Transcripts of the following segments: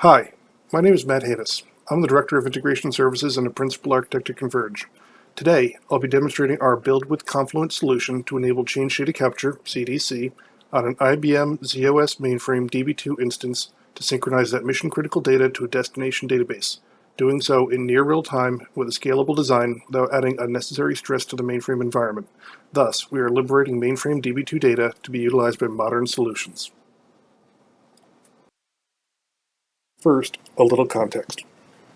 Hi, my name is Matt Hejnas. I'm the Director of Integration Services and a Principal Architect at Converge. Today, I'll be demonstrating our Build with Confluent solution to enable Change Data Capture, CDC, on an IBM z/OS Mainframe DB2 instance to synchronize that mission-critical data to a destination database, doing so in near real time with a scalable design without adding unnecessary stress to the mainframe environment. Thus, we are liberating mainframe DB2 data to be utilized by modern solutions. First, a little context.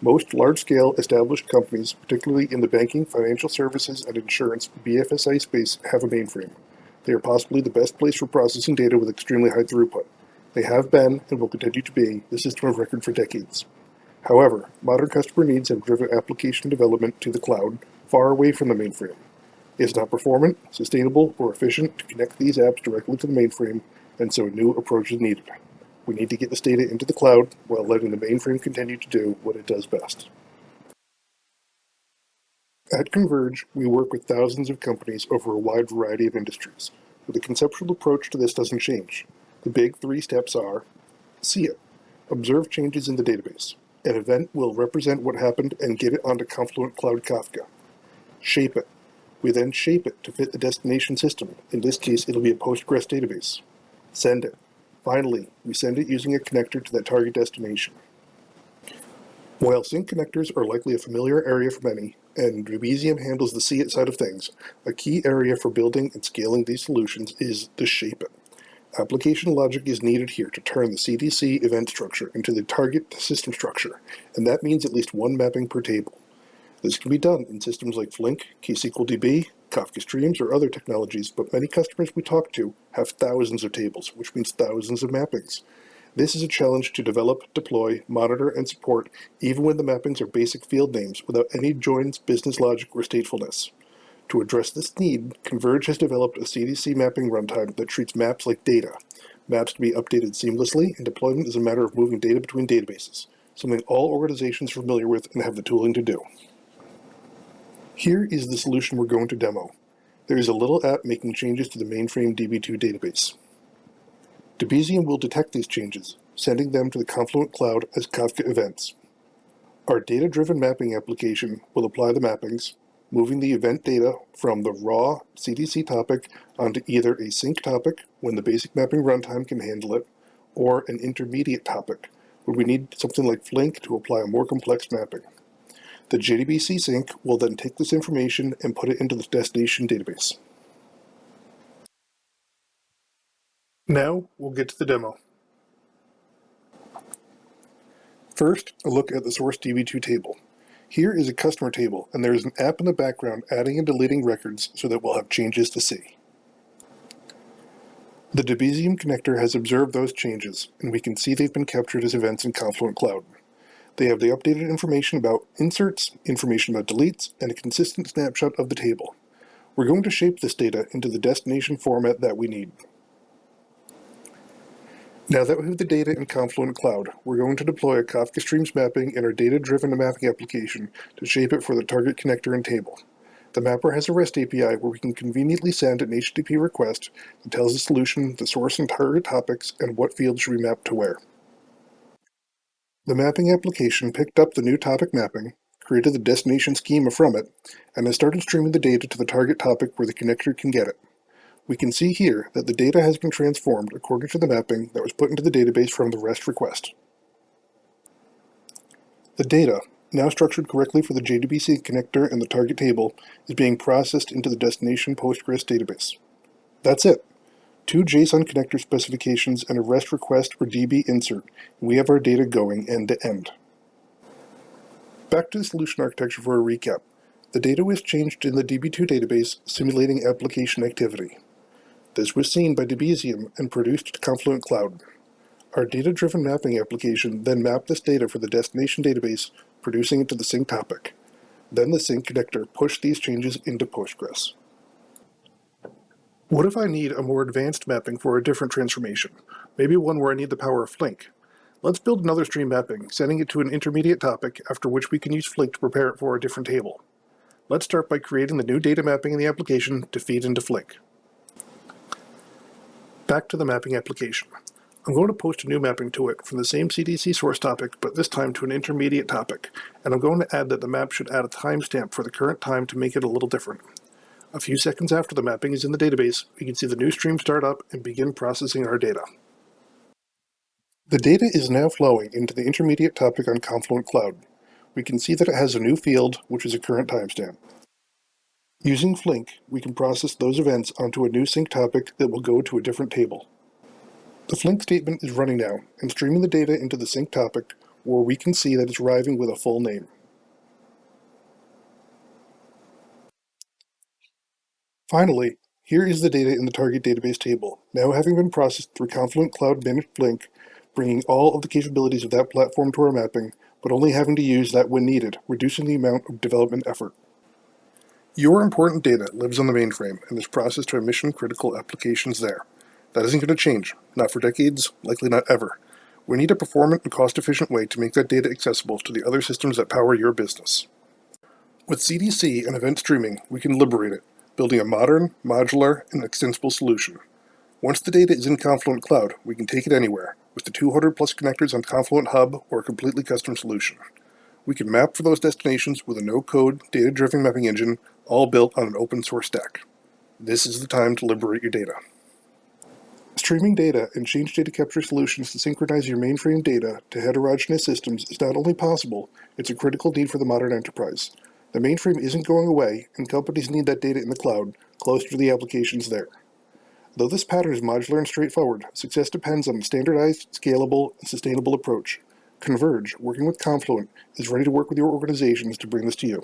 Most large-scale established companies, particularly in the banking, financial services, and insurance BFSI space, have a mainframe. They are possibly the best place for processing data with extremely high throughput. They have been, and will continue to be, the system of record for decades. However, modern customer needs have driven application development to the cloud, far away from the mainframe. It's not performant, sustainable, or efficient to connect these apps directly to the mainframe, and so a new approach is needed. We need to get this data into the cloud while letting the mainframe continue to do what it does best. At Converge, we work with thousands of companies over a wide variety of industries, but the conceptual approach to this doesn't change. The big three steps are: see it, observe changes in the database. An event will represent what happened and get it onto Confluent Cloud Kafka. Shape it. We then shape it to fit the destination system. In this case, it'll be a Postgres database. Send it. Finally, we send it using a connector to that target destination. While sync connectors are likely a familiar area for many, and Debezium handles the see it side of things, a key area for building and scaling these solutions is the shape it. Application logic is needed here to turn the CDC event structure into the target system structure, and that means at least one mapping per table. This can be done in systems like Flink, KSQLDB, Kafka Streams, or other technologies, but many customers we talk to have thousands of tables, which means thousands of mappings. This is a challenge to develop, deploy, monitor, and support, even when the mappings are basic field names without any joins, business logic, or statefulness. To address this need, Converge has developed a CDC mapping runtime that treats maps like data. Maps to be updated seamlessly, and deployment is a matter of moving data between databases, something all organizations are familiar with and have the tooling to do. Here is the solution we're going to demo. There is a little app making changes to the mainframe DB2 database. Debezium will detect these changes, sending them to the Confluent Cloud as Kafka events. Our data-driven mapping application will apply the mappings, moving the event data from the raw CDC topic onto either a sync topic, when the basic mapping runtime can handle it, or an intermediate topic, where we need something like Flink to apply a more complex mapping. The JDBC sync will then take this information and put it into the destination database. Now, we'll get to the demo. First, a look at the source DB2 table. Here is a customer table, and there is an app in the background adding and deleting records so that we'll have changes to see. The Debezium connector has observed those changes, and we can see they've been captured as events in Confluent Cloud. They have the updated information about inserts, information about deletes, and a consistent snapshot of the table. We're going to shape this data into the destination format that we need. Now that we have the data in Confluent Cloud, we're going to deploy a Kafka Streams mapping in our data-driven mapping application to shape it for the target connector and table. The mapper has a REST API where we can conveniently send an HTTP request that tells the solution the source and target topics and what fields should be mapped to where. The mapping application picked up the new topic mapping, created the destination schema from it, and has started streaming the data to the target topic where the connector can get it. We can see here that the data has been transformed according to the mapping that was put into the database from the REST request. The data, now structured correctly for the JDBC connector and the target table, is being processed into the destination Postgres database. That's it. 2 JSON connector specifications and a REST request or DB insert, and we have our data going end to end. Back to the solution architecture for a recap. The data was changed in the DB2 database, simulating application activity. This was seen by Debezium and produced to Confluent Cloud. Our data-driven mapping application then mapped this data for the destination database, producing it to the sync topic. Then the sync connector pushed these changes into Postgres. What if I need a more advanced mapping for a different transformation? Maybe one where I need the power of Flink. Let's build another stream mapping, sending it to an intermediate topic, after which we can use Flink to prepare it for a different table. Let's start by creating the new data mapping in the application to feed into Flink. Back to the mapping application. I'm going to post a new mapping to it from the same CDC source topic, but this time to an intermediate topic, and I'm going to add that the map should add a timestamp for the current time to make it a little different. A few seconds after the mapping is in the database, we can see the new stream start up and begin processing our data. The data is now flowing into the intermediate topic on Confluent Cloud. We can see that it has a new field, which is a current timestamp. Using Flink, we can process those events onto a new sync topic that will go to a different table. The Flink statement is running now and streaming the data into the sync topic, where we can see that it's arriving with a full name. Finally, here is the data in the target database table, now having been processed through Confluent Cloud Managed Flink, bringing all of the capabilities of that platform to our mapping, but only having to use that when needed, reducing the amount of development effort. Your important data lives on the mainframe and is processed to mission-critical applications there. That isn't going to change, not for decades, likely not ever. We need a performant and cost-efficient way to make that data accessible to the other systems that power your business. With CDC and event streaming, we can liberate it, building a modern, modular, and extensible solution. Once the data is in Confluent Cloud, we can take it anywhere, with the 200-plus connectors on Confluent Hub or a completely custom solution. We can map for those destinations with a no-code, data-driven mapping engine, all built on an open-source stack. This is the time to liberate your data. Streaming data and change data capture solutions to synchronize your mainframe data to heterogeneous systems is not only possible, it's a critical need for the modern enterprise. The mainframe isn't going away, and companies need that data in the cloud, closer to the applications there. Though this pattern is modular and straightforward, success depends on a standardized, scalable, and sustainable approach. Converge, working with Confluent, is ready to work with your organizations to bring this to you.